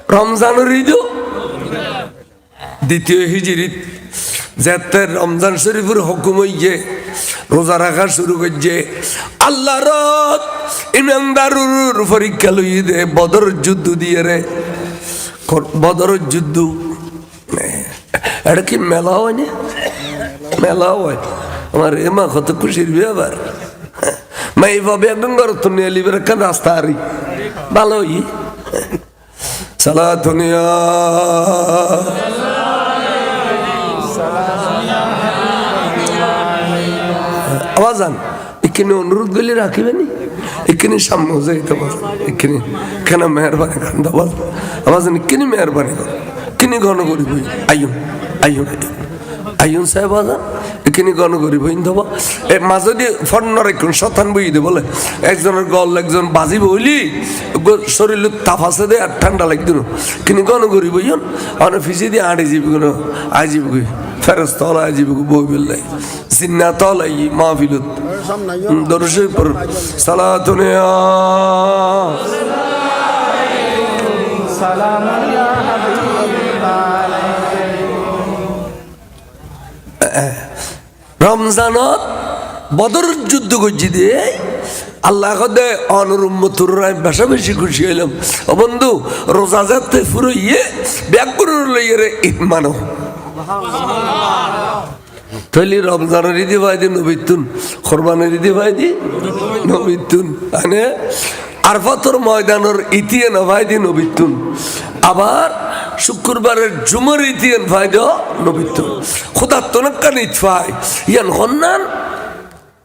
রমজানের ঈদও দ্বিতীয় হিজরিত যাতে রমজান শরীফের হুকুম হইছে রোজা রাখা শুরু করছে আল্লাহর ইমানদারুর পরীক্ষা লইয়ে দে বদর যুদ্ধ দিয়ে রে বদর যুদ্ধ এটা কি মেলা হয় না মেলা হয় আমার এমা কত খুশির ব্যাপার মা এইভাবে একদম ঘর তো নিয়ে লিবের একটা রাস্তা আরি ভালো হই সালাতুনিয়া আওয়াজান এখানে অনুরোধ গলি রাখিবেনি এখানে সামনে যাইতে পারেন এখানে কেন মেহরবানি করেন দাবাল আওয়াজান এখানে মেহরবানি করেন কিনি গণ করি বই আইন আইন আইন সাহেব আজান এখানে গণ করি বই দেবো এ মাঝে দিয়ে ফর্ণ রাখুন শতান বই দে বলে একজনের গল একজন বাজি বইলি শরীর তাপ আছে দে আর ঠান্ডা লাগতো কিনি গণ করি বইন আর ফিসি দিয়ে আড়ে যাবি কোনো আই যাবি ফেরস তলা আই যাবি বই বেল্লাই সিন্না তলাই মাহফিলত দর্শক পর সালাতুনিয়া রমজানত বদর যুদ্ধ করছি দিয়ে আল্লাহ কদে অনুরুম্মতুর বেশা বেশি খুশি হইলাম ও বন্ধু রোজা যাতে ফুরো ইয়ে ব্যাগ করে লইয়ে রে ঈদ মানো তাহলে রমজানের ঈদি ভাইদি নবীতুন কোরবানের ঈদি ভাইদি নবীতুন মানে আরফাতর ময়দানের ইতিহান ভাইদি নবীতুন আবার শুক্রবারের জুমার ইতিহান ভাইদ নবীতুন খোদা তনকান ইতফাই ইয়ান হন্নান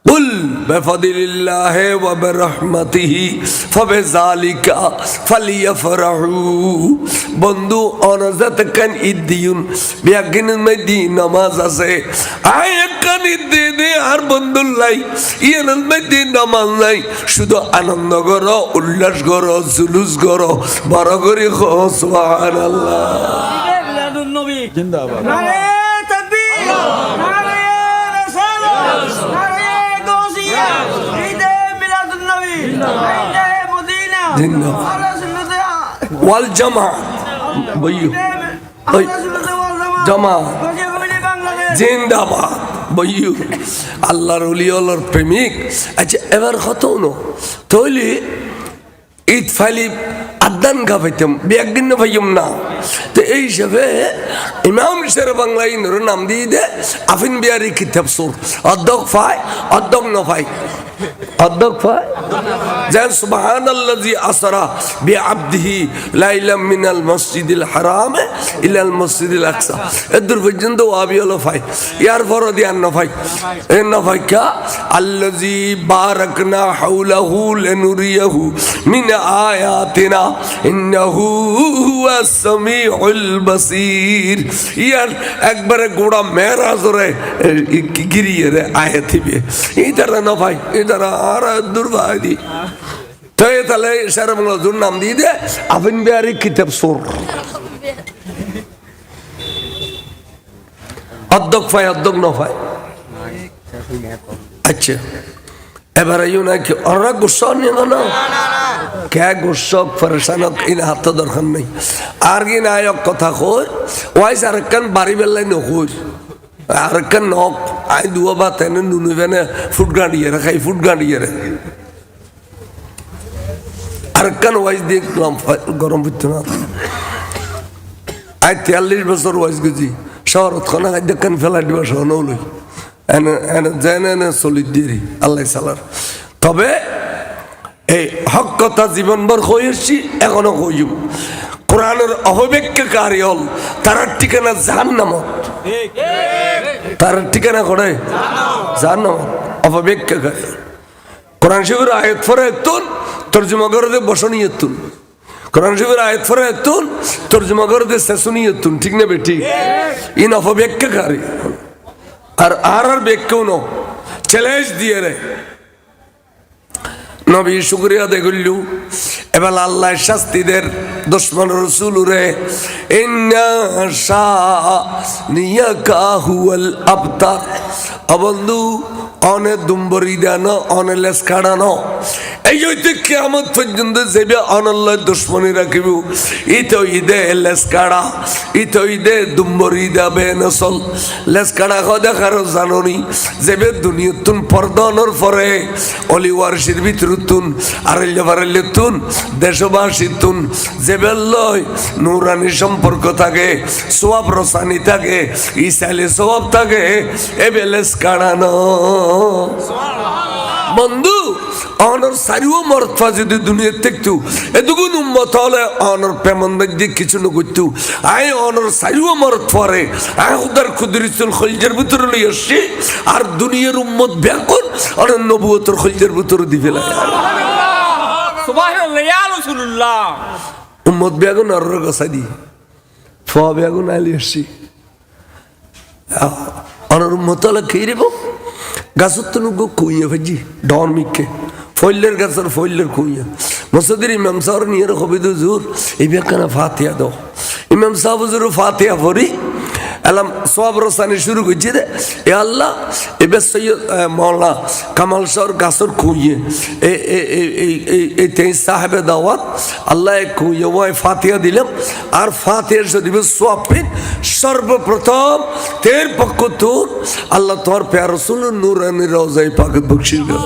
قل بفضل الله وبرحمته فبذلك فليفرحوا বন্ধু অনজাত কান ইদিউন বিয়াকিন মদি নামাজ আছে আয় কান ইদি আর বন্ধু লাই ইয়ান মদি নামাজ নাই শুধু আনন্দ করো উল্লাস করো জুলুস করো বড় করে সুবহানাল্লাহ মিলাদুন নবী জিন্দাবাদ নারে তাকবীর নারে রাসালাত ওয়াল জামা বইয়ু জামা জিন্দাবাদ বইয়ু আল্লাহর ওলি আল্লাহর প্রেমিক আচ্ছা এবার কত ন তৈলি ঈদ ফাইলি আদান গাইতাম একদিন না ভাইম না তো এই হিসাবে ইমাম শের বাংলায় নাম দিয়ে দে আফিন বিহারি কিতাব সুর অর্ধক ফাই অর্ধক ন ফাই অধ্যক্ষ যেন সুবহানাল্লাযী আসরা বিআবদিহি লাইলাম মিনাল মসজিদিল হারাম ইলাল মসজিদিল আকসা এদুর পর্যন্ত ওয়াবি হলো ফাই ইয়ার পরে দিয়ান নফাই এ নফাইকা আল্লাযী বারাকনা হাওলাহু লিনুরিয়াহু মিন আয়াতিনা ইন্নাহু হুয়াস সামিউল বাসীর ইয়ার একবারে গোড়া মেরাজরে গিরিয়ে রে আয়াতিবে ইদারা নফাই ইদারা আর দুর্ভাই দি তাহলে শের বাংলা জোর নাম দিয়ে দে আফিন বিহারি কিতাব সোর অধ্যক্ষ ফাই অধ্যক্ষ নফাই আচ্ছা এবার ইউ নাকি ওরা গুসা নিয়ে না কে গুসক পরেশানক ইন হাত দরকার নেই আর কি নায়ক কথা কই ওয়াইস আর কান বাড়ি বেলাই নকই আর কান নক আই দুয়া বা তেনে নুনুবেনে ফুট গাড়িয়ে রে খাই ফুট গাড়িয়ে রে আর কান ওয়াইস দেখলাম গরম হইতো না আই 43 বছর ওয়াইস গেছি শহরত খানা দেখেন ফেলা দিবা শোনো লই এনে এনে জেনে এনে চলি দিয়ে আল্লাহ সালার তবে এই হক কথা জীবনভর কইছি এখনো কইম কোরআনের অপব্যাখ্যাকারী হল তার ঠিকানা জাহান্নামত তার ঠিকানা করে জাহান্নামত অপব্যাখ্যাকারী কোরআন শরীফের আয়াত পড়ে তুন তরজমা করে দে বসনিয়ে তুন কোরআন শরীফের আয়াত পড়ে তুন তরজমা করে দে সেসনিয়ে তুন ঠিক না বেটি ইন অপব্যাখ্যাকারী আর আর ব্যাখ্যাও ন চ্যালেঞ্জ দিয়ে রে নবী শুকরিয়া দেখলু এবার আল্লাহ শাস্তিদের দুশমন রসুল রে ইন্না শানিয়াকা হুয়াল আবতার অবন্ধু অনে দুম্বরি দানো অনে লেস কাড়ানো এই হইতে কিয়ামত পর্যন্ত যাবে অনল্লাহ দুশ্মনী রাখিব ইতো ঈদে লেস কাড়া ইতো ঈদে দুম্বরি দাবে নসল লেস কাড়া দেখার জাননি যাবে দুনিয়তুন পর্দনের পরে অলি ওয়ারশির ভিতরতুন আরেল্যতুন দেশবাসীতুন যাবে লয় নুরানি সম্পর্ক থাকে সোয়াব রসানি থাকে ইসালে সোয়াব থাকে এবে লেস কাড়ানো বন্ধু অনর সারিও মরতফা যদি দুনিয়া দেখতু এদুগুন উম্মত হলে অনর পেমন মধ্যে কিছু না করতু আই অনর সারিও মরতফারে আই উদার খুদরিতুল খলজের ভিতরে লই আসছি আর দুনিয়ার উম্মত ব্যাকুন অনর নবুয়তের খলজের ভিতরে দিবে লাগে সুবহানাল্লাহ ইয়া রাসূলুল্লাহ উম্মত ব্যাকুন আর গসা দি ফা ব্যাকুন আলি আসছি অনর উম্মত হলে কি রেব গাছত নুগো কুইয়া ভাজি ডর মিকে ফইলের গাছের ফইলের কুইয়া মসজিদের ইমাম সাহেব নিয়ে হবিদ হুজুর এই ব্যাখ্যানা ফাতিহা দাও ইমাম সাহেব হুজুর ফাতিহা পড়ি এলাম সব রসানি শুরু করছি রে এ আল্লাহ এবার সৈয়দ মৌলা কামাল সাহর গাছর কুইয়ে এই তেই সাহেবে দাওয়াত আল্লাহ কুইয়ে ওয়াই ফাতিহা দিলাম আর ফাতিহার শরীফে সোয়াবিন সর্বপ্রথম তের পক্ষ তোর আল্লাহ তোর প্যার রসুল নূরানি রওজায়ে পাকে বকশিশ গেল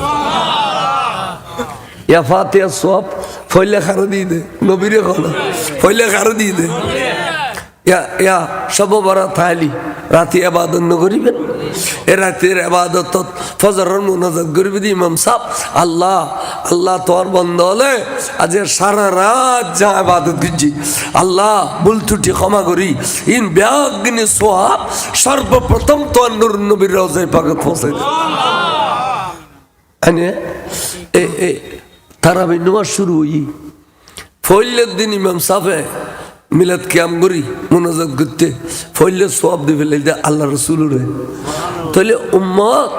ইয়া ফাতিহা সোয়াব ফইলে খারো দিয়ে দে নবীরে খোলা ফইলে খারো দিয়ে দে ইয়া সব বড় থাইলি রাতে ইবাদত ন করিবেন এ রাতের ইবাদত ফজরের মুনাজাত করিবে দি ইমাম সাহেব আল্লাহ আল্লাহ তোর বন্ধ হলে আজ সারা রাত যা ইবাদত করছি আল্লাহ ভুল ত্রুটি ক্ষমা করি ইন ব্যাগনি সোয়াব সর্বপ্রথম তোর নূর নবীর রওজায়ে পাকে পৌঁছে আনে এ তারাবি নামাজ শুরু হই ফইলের দিন ইমাম সাহেব মিলাদ কিয়াম করি মুনাজাত করতে ফইলে সব দিয়ে ফেলে আল্লাহ রসুল রে তাহলে উম্মত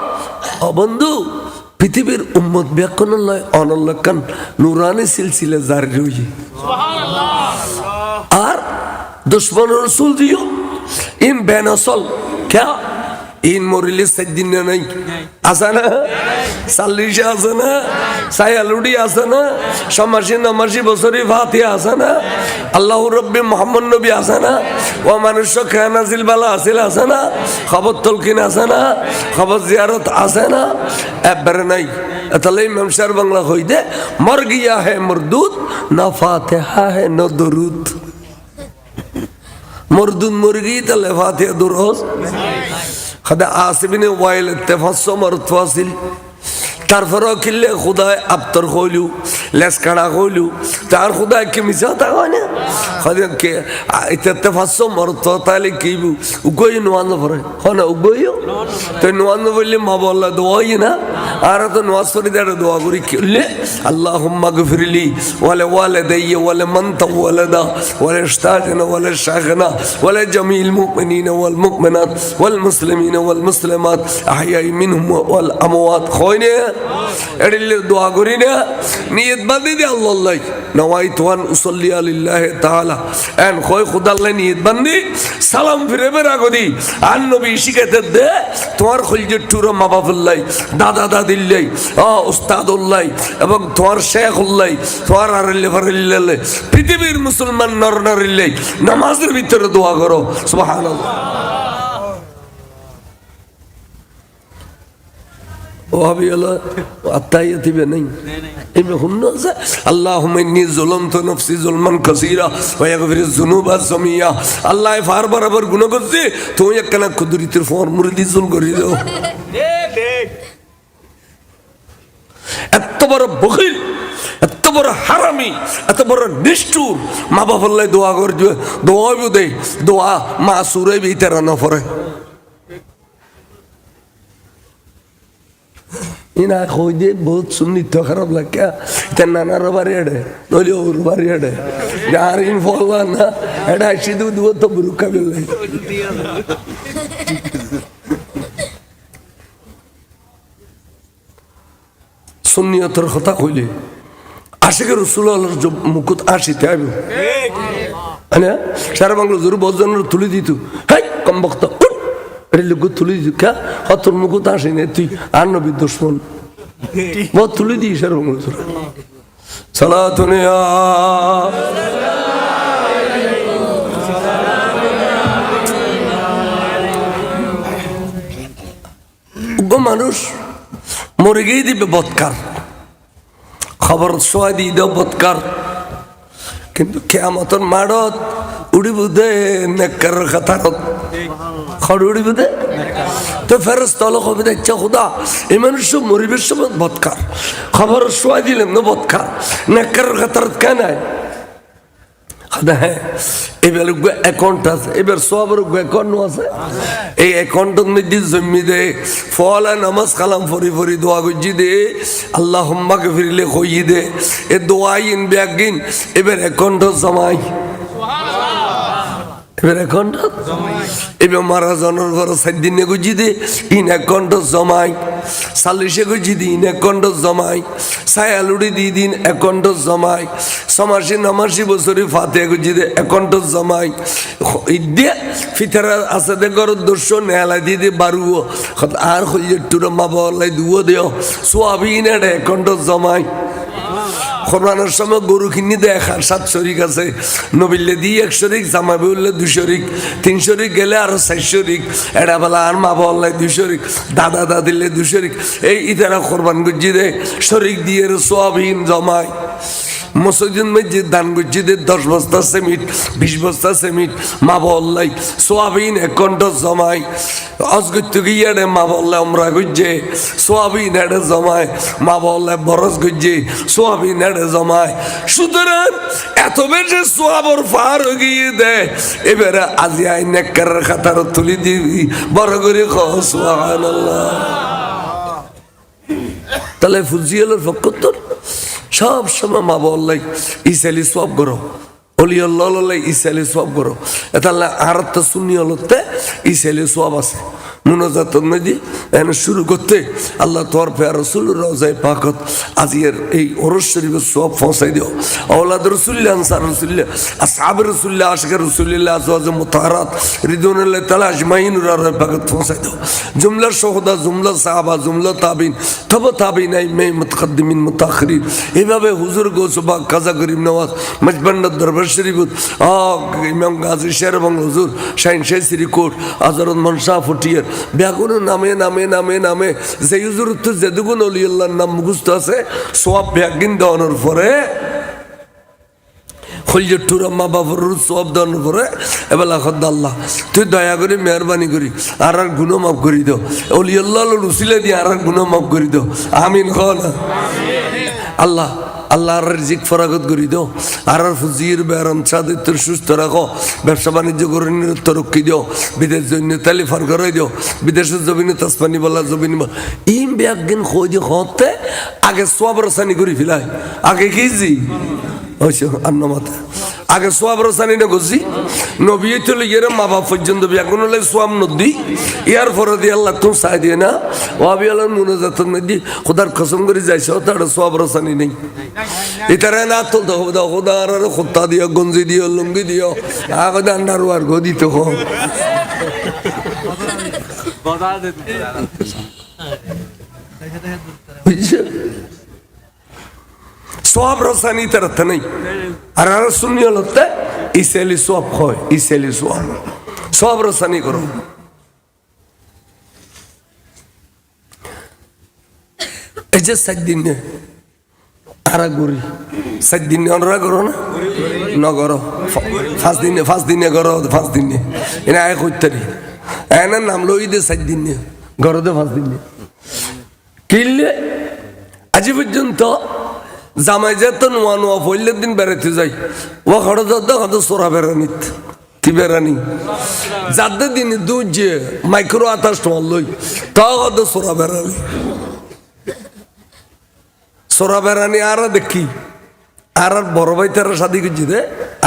বন্ধু পৃথিবীর উম্মত ব্যাখ্যান লয় অনল্লাকান নুরানি সিলসিলা জারি রয়েছে আর দুশ্মন রসুল দিও ইন বেনসল কে ইন মরিলে সেদিন নাই আছে না চাল্লিশে আছে না সায়ালুডি আছে না সমাসী নমাসী বছরে ফাতিহা আছে না আল্লাহ রব্বি মোহাম্মদ নবী আছে না ও মানুষ খেয়ানাজিল বালা আসিল আছে না খবর তলকিন আছে না খবর জিয়ারত আছে না একবারে নাই তাহলে ইমাম সাহেব বাংলা কই দে মর গিয়া হে মরদুদ না ফাতিহা হে না দরুদ মরদুদ মুরগি তাহলে ফাতিহা দুরুদ خد عاصبين وائل التفصم مرتواصل তারপরেও কিনলে খুদায় আপ্তর কইলু লেসকাড়া কইলু তার খুদায় কি মিশা তা হয় না কে এতে ফাঁসো মরত তাহলে কি উগই নোয়ানো পরে হয় না উগইও তো নোয়ানো বললে মা বললা দোয়াই না আর তো নোয়াজ করে দেড় দোয়া করি কিনলে আল্লাহুম্মা গফিরলি ওয়ালে ওয়ালিদাইয়া ওয়ালে মান তাওয়ালাদা ওয়ালে ইশতাজনা ওয়ালে শাগনা ওয়ালে জামিল মুমিনিন ওয়াল মুমিনাত ওয়াল মুসলিমিন ওয়াল মুসলিমাত আহয়াই মিনহুম ওয়াল আমওয়াত খয়নে এডিলে দোয়া করি না নিয়ত বাঁধি দে আল্লাহ নওয়াইতু আন উসাল্লি আলিল্লাহি তাআলা এন কয় খুদা আল্লাহ নিয়ত বাঁধি সালাম ফিরে বেরা গদি আর নবী শিখাতে দে তোমার খলজের টুরো মা বাবুল্লাই দাদা দাদিল্লাই উস্তাদুল্লাই এবং তোমার শেখুল্লাই তোমার আরিল্লে ফারিল্লাই পৃথিবীর মুসলমান নর নারিল্লাই নামাজের ভিতরে দোয়া করো সুবহানাল্লাহ ওহাবি আল্লাহ আত্তাহিয়াতি বে নেই এমনি হুন্ন আছে আল্লাহুম্মা ইন্নী যালামতু নাফসি যুলমান কাসীরা ওয়া ইয়াগফিরুয যুনুবা জামিয়া আল্লাহ ফার বরাবর গুনাহ করছি তুমি একখানা কুদরতের ফর মুরিদি জুল করি দাও এত বড় বখিল এত বড় হারামি এত বড় নিষ্ঠুর মা বাবাল্লাই দোয়া করবে দোয়াও দেয় দোয়া মা সুরে ভিতরে না পড়ে ইনা কই দে বহুত সুন্নি তো খারাপ লাগে তে নানার বাড়ি এড়ে নইলে ওর বাড়ি এড়ে যার ইন ফলবা না এটা সিধু দুও তো বুরুকা বেলে সুন্নিয়তের কথা কইলে আশিকের রাসূলুল্লাহর মুকুট আসিতে আইব আনা সারা বাংলা জোর বজনের তুলি দিত হাই কম বক্ত এটা লোক তুলি দিত কা তোর মুকুট আসি না তুই আর নবী দুশমন বহুত তুলি দিই সারা বাংলা জোর সালাতুনিয়া মানুষ মরে গিয়ে দিবে বৎকার খবর সোয়া দিয়ে দেব বৎকার কিন্তু কিয়ামতের মাড়ত উড়িব দে নেকর খাতারত খড় উড়িব দে তো ফেরেশতা হলো কবে দেখছে খুদা এই মানুষ মরিবের সময় বৎকার খবর সোয়া দিলেন না বৎকার নেকর খাতারত কেন হ্যাঁ এবার অ্যাকাউন্ট আছে এবার সবার অ্যাকাউন্ট আছে এই অ্যাকাউন্টের মধ্যে জমি দে ফলা নামাজ কালাম ফরি ফরি দোয়া গুজি দে আল্লাহুম্মা গফিরলি কই দে এ দোয়া ইন ব্যাগিন এবার অ্যাকাউন্ট জমাই এবার অ্যাকাউন্ট এবার মারা জানোর পর 7 দিনে গুজি দে ইন অ্যাকাউন্ট জমাই সালিশে গুজি দি ইন অ্যাকাউন্ট জমাই সায়ালুড়ি দি দিন অ্যাকাউন্ট জমাই সমাসি নমাসি বছরে ফাতে গুজি দে অ্যাকাউন্ট জমাই ইদে ফিতরা আছে দে গর দর্শ নেলা দি দে বারুও আর খুললে টুর মা বলাই দুও দেও সোয়াবিন এর অ্যাকাউন্ট জমাই কোরবানের সময় গরু কিনে দেয় 7 শরিক আছে নবিল্লে দিয়ে 1 শরিক জামাবে উল্লে 2 শরিক 3 শরিক গেলে আরো 4 শরিক এটা বলা আর মা বললাই 2 শরিক দাদা দাদিলে 2 শরিক এই ইতারা কোরবান গুজি দেয় শরিক দিয়ে সোয়াবিন জমায় মসজিদ মসজিদ দান গুজি দে 10 বস্তা সিমেন্ট 20 বস্তা সিমেন্ট মা বললাই সোয়াবিন অ্যাকাউন্ট জমাই অজগত গিয়ে মা বললে আমরা গুজে সোয়াবিন এড়ে জমায় মা বললে বরস গুজে সোয়াবিন এড়ে জমায় সুতরাং এত বেশি সোয়াবর পার গিয়ে দে এবারে আজি আই নেকর খাতার তুলি দিবি বড় করে কহ সুবহানাল্লাহ তাহলে ফুজিয়ালের ফকতর সব সময় মা বললাই ইসালি সব করো অলি আল্লাহ ইসালি সব করো তাহলে আর তো শুনি হলতে ইসালি সব আছে মুনাজাত নদী এনে শুরু করতে আল্লাহ তোর পেয়ার রসুল রোজায় পাকত আজিয়ের এই ওরস শরীফের সব পৌঁছাই দিও আওলাদ রসুল্লাহ আনসার রসুল্লাহ আসহাব রসুল্লাহ আশিক রসুল্লাহ আজওয়াজ মুতাহহারাত রিদওয়ানুল্লাহ তাআলা আজমাইন রোজায় পাকত পৌঁছাই দিও জুমলা শুহাদা জুমলা সাহাবা জুমলা তাবিন তবে তাবিন আইমে মুতকদ্দিমিন মুতাখিরিন এভাবে হুজুর গোসবা কাজা করিম নওয়াজ মজবান্না দরবার শরীফ ইমাম গাজী শেরবাংলা হুজুর শাহিন শাহ শ্রীকোট আজরত মনসা ফুটিয়ার ব্যাগুন নামে নামে নামে নামে যে হুজুর তো যেদুগুন অলিউল্লাহর নাম মুখস্থ আছে সব ব্যাগিন দেওয়ানোর পরে খলজট্টুর মা বাবার সব দান করে এবেলা খদ্দ আল্লাহ তুই দয়া করে মেহরবানি করি আর গুণ মাফ করি দাও অলিয়াল্লাহ রুসিলে দিয়ে আর গুণ মাফ করি দাও আমিন খ না আল্লাহ আল্লাহ আর রিজিক ফরাগত করি দাও আর ফুজির বেরম চাঁদের সুস্থ রাখো ব্যবসা বাণিজ্য করে তরক্কি দিও বিদেশ জন্য তালি ফার করে দিও বিদেশের জমিনে তাসমানি বলা জমিন ইম ব্যাগিন খোঁজ দিয়ে হতে আগে সব রসানি করি ফেলাই আগে কি জি হয়েছে আন্নমাতে আগে সোয়াব রসানি না করছি নবী চলে গিয়ে মা বাপ পর্যন্ত এখন হলে সোয়াব নদী ইয়ার পরে দিয়ে আল্লাহ তো চাই দিয়ে না ও আবি আল্লাহ মনে যাতন নদী খোদার কসম করে যাইছে তার সোয়াব রসানি নেই এটারে না তুলতে হবে দাও খোদা আর খোত্তা দিও গঞ্জি দিও লুঙ্গি দিও আগে আন্ডার ওয়ার গো দিতে হো বুঝছে সব রসানি তার নেই আর আর শুনি হলতে ইসেলি সব হয় ইসেলি সব রসানি করো এই যে 7 দিন আরা গুরি 7 দিন অনরা করো না নগর 5 দিনে করো 5 দিনে এনে আয় কইতারি এনে নাম লই দে 7 দিন গরো দে 5 দিন কিলে আজ পর্যন্ত জামাই যেত নোয়া নোয়া পড়লে দিন বেড়াতে যাই ও খড় হয়তো সোরা বেড়ানিত কি বেড়ানি যাদের দিনে দুধ যে মাইক্রো 28 টাকা লই তাও হয়তো সোরা বেড়ানি সোরা বেড়ানি আর দেখি আর বড় ভাই তারা শাদি করছি রে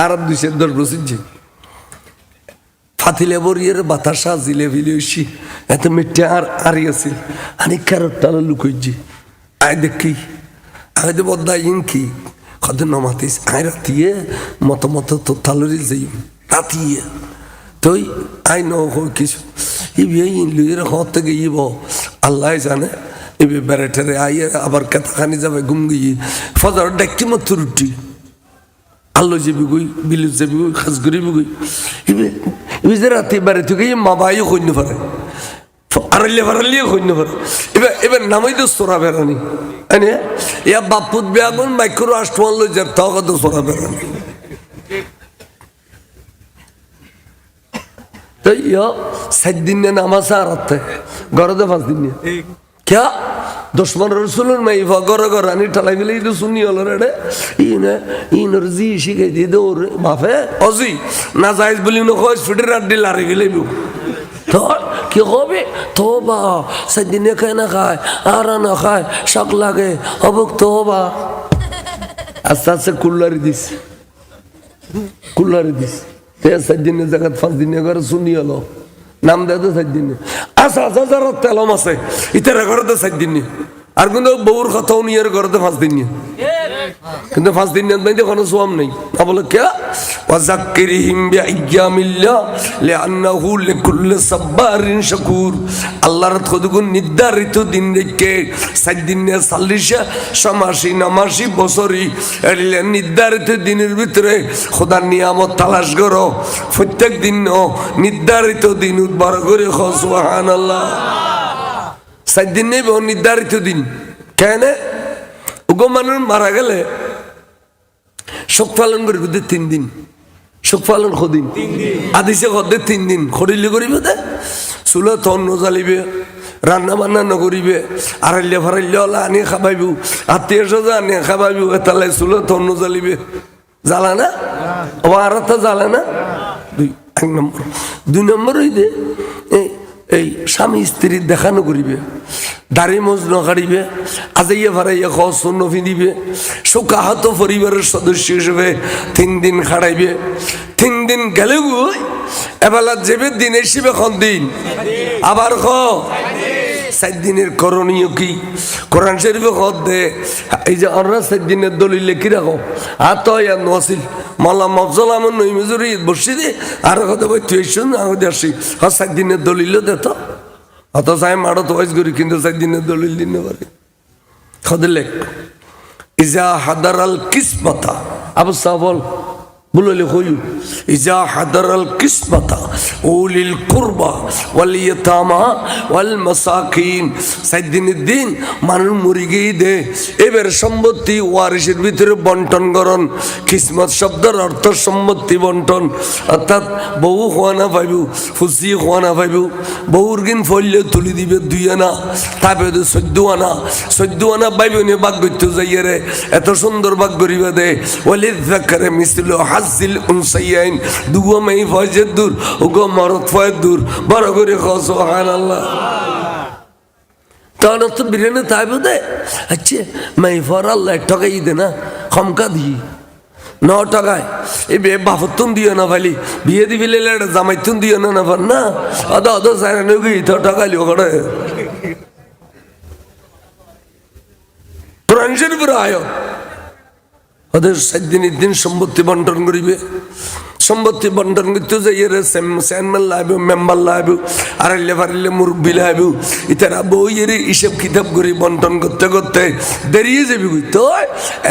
আর 210 বছর যে ফাতিলে বরিয়ের বাতাসা জিলেবি লইছি এত মিঠে আর আরিয়াছিল আনি কারোর তালে লুকইছি আয় দেখি আগে তো বদ্দা ইনকি কত নমাতিস আয় রাতিয়ে মতো তো তালুরি যাই রাতিয়ে তুই আই ন কিছু ইবি ইন লুইয়ের হত থেকে ইব আল্লাহ জানে ইবি বেড়াটেরে আইয়ে আবার কেতাখানি যাবে ঘুম গিয়ে ফজর ডাকি মতো রুটি আল্লো যাবি গই বিলু যাবি গই খাস করিবি গই ইবি যে রাতে বেড়ে থেকে মা ভাইও কইতে পারে আড়াইলে ফারাইলে কইতে পারে এবার নামাই তো সোরা বেড়ানি এনে ইয়া বাপুত বেগুন মাইক্রো 8 টাকা লই যার তাও কত সোরা বেড়ানি তো ইয়া 7 দিন নামাজ আর রাতে গরদে 5 দিন क्या दुश्मन रसूल में गौर गौरानी ठलाई गई तो सुनी वाला रे इन रजी शिके दे दो बाफे ओजी ना जायज बोली न खोज फिटर अड्डी लारे गले भी तो কি হবে তোবা সেদিনে কেনা খায় আর না খায় শক লাগে অবক তোবা আস্তে আস্তে কুল্লারি দিস তে সেদিনে জায়গা 5 দিনে করে শুনি হলো নাম দে তো 7 দিনে আচ্ছা হাজার তেলম আছে ইতারা করে তো 7 দিনে আর কিন্তু বউর কথাও নিয়ে করে তো 5 দিনে কিন্তু 5 দিন মধ্যে কোনো সোয়াম নেই না বলে কে ওয়াজাক্কিরিহিম বিআইয়ামিল্লাহ লিআন্নাহু লিকুল্লি সাব্বারিন শাকুর আল্লাহর খোদগুন নির্ধারিত দিন রেখে 7 দিনে 40 সমাসি নামাসি বছরি এলে নির্ধারিত দিনের ভিতরে খোদার নিয়ামত তালাশ করো প্রত্যেক দিন নির্ধারিত দিন উদ্বার করে সুবহানাল্লাহ 7 দিন নেই নির্ধারিত দিন কেন ওগো মানুষ মারা গেলে শোক পালন করবে 3 দিন শোক পালন কদিন আদিসে কদে 3 দিন খড়িলে করিবে দে চুলো তন্ন জ্বালিবে রান্না বান্না নকরিবে আড়াইলে ফারাইলে হলে আনি খাবাইব আত্মীয় স্বজন আনি খাবাইব তাহলে চুলো তন্ন জ্বালিবে জ্বালা না ও আর জ্বালা না 1 নম্বর 2 নম্বর হই দে এই স্বামী স্ত্রীর দেখানো করিবে দাড়ি মোজ নকাড়িবে আজাইয়া ফারাইয়া খস নফি দিবে শোকাহত পরিবারের সদস্য হিসেবে 3 দিন খাড়াইবে 3 দিন গেলে এবেলা যাবে দিন হিসেবে কোন দিন আবার 7 দিনের করণীয় কি কোরআন শরীফে কদ দে এই যে আমরা 7 দিনের দলিল কি রাখো আত ইয়া নসিল মাল্লা মফজল আমন নই মজুরি বসি দে আর কথা বই তুই শুন আমি আসি 7 দিনের দলিল দে তো অত চাই মাড়ো তো ওয়াইজ করি কিন্তু 7 দিনের দলিল দিনে পারে খদ লেখ ইজা হাদারাল কিসমতা আবু সাবল বললে হইউ ইজা হাদারাল কিসমতা উলিল কুরবা ওয়াল ইয়াতামা ওয়াল মাসাকিন সাইদিনুদ্দিন মানুষ মরি গিয়ে দে এবার সম্পত্তি ওয়ারিসের ভিতরে বন্টন করন কিসমত শব্দের অর্থ সম্পত্তি বন্টন অর্থাৎ বউ খোয়ানা পাইব ফুসি খোয়ানা পাইব বউর গিন ফললে তুলি দিবে 2 আনা তারপরে 14 আনা পাইব নি বাগ করতে যাইয়ে রে এত সুন্দর বাগ করিবে দে ওয়ালিদ যাকারে মিসলু হাজিল উনসাইয়াইন দুগো মেই ফয়জের দূর ওগো মরদ ফয়ের দূর বড় করে খাও সুবহানাল্লাহ তখন তো বিরিয়ানি তাই বোধে আচ্ছা মেই ফর আল্লাহ টাকাই দে না খমকা দি 9 টাকায় এই বাফতুন দিও না ভালি বিয়ে দিবি লেলে জামাইতুন দিও না ভার না আদা আদা সারা নগি তো টাকা লিও করে কোরআন শরীফের আয়াত ওদের সাইদিন সম্পত্তি বন্টন করিবে সম্পত্তি বন্টন করতে যাইয়ে চেয়ারম্যান লাইব মেম্বার লাইব আড়াইলে ফারিলে মুরব্বী লাইব ইতারা বইয়ের হিসেব কিতাব করে বন্টন করতে করতে দেরিয়ে যাবি তো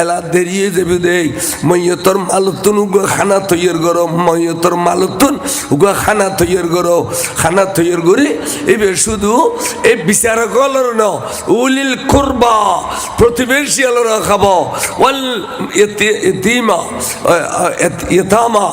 এলা দেরিয়ে যাবি দেই মৈয়তর মালতুন উগো খানা তৈয়ার করো মৈয়তর মালতুন উগো খানা তৈয়ার করো খানা তৈয়ার করে এবার শুধু এই বিচারক হলর ন উলিল কুরবা প্রতিবেশী হলরা খাবো ওয়াল ইতিমা ইতামা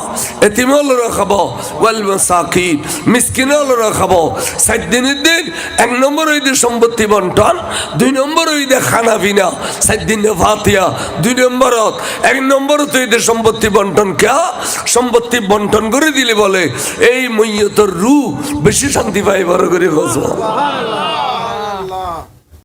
এতিমলরা খাবো ওয়াল মাসাকিন মিসকিনলরা খাবো সাইদিনুদ্দিন 1 নম্বর হইতে সম্পত্তি বন্টন 2 নম্বর হইতে খানা পিনা সাইদিন ফাতিহা 2 নম্বরত 1 নম্বর হইতে সম্পত্তি বন্টন কে সম্পত্তি বন্টন করে দিলে বলে এই মইয়তর রূহ বেশি শান্তি পায় বড় করে গজব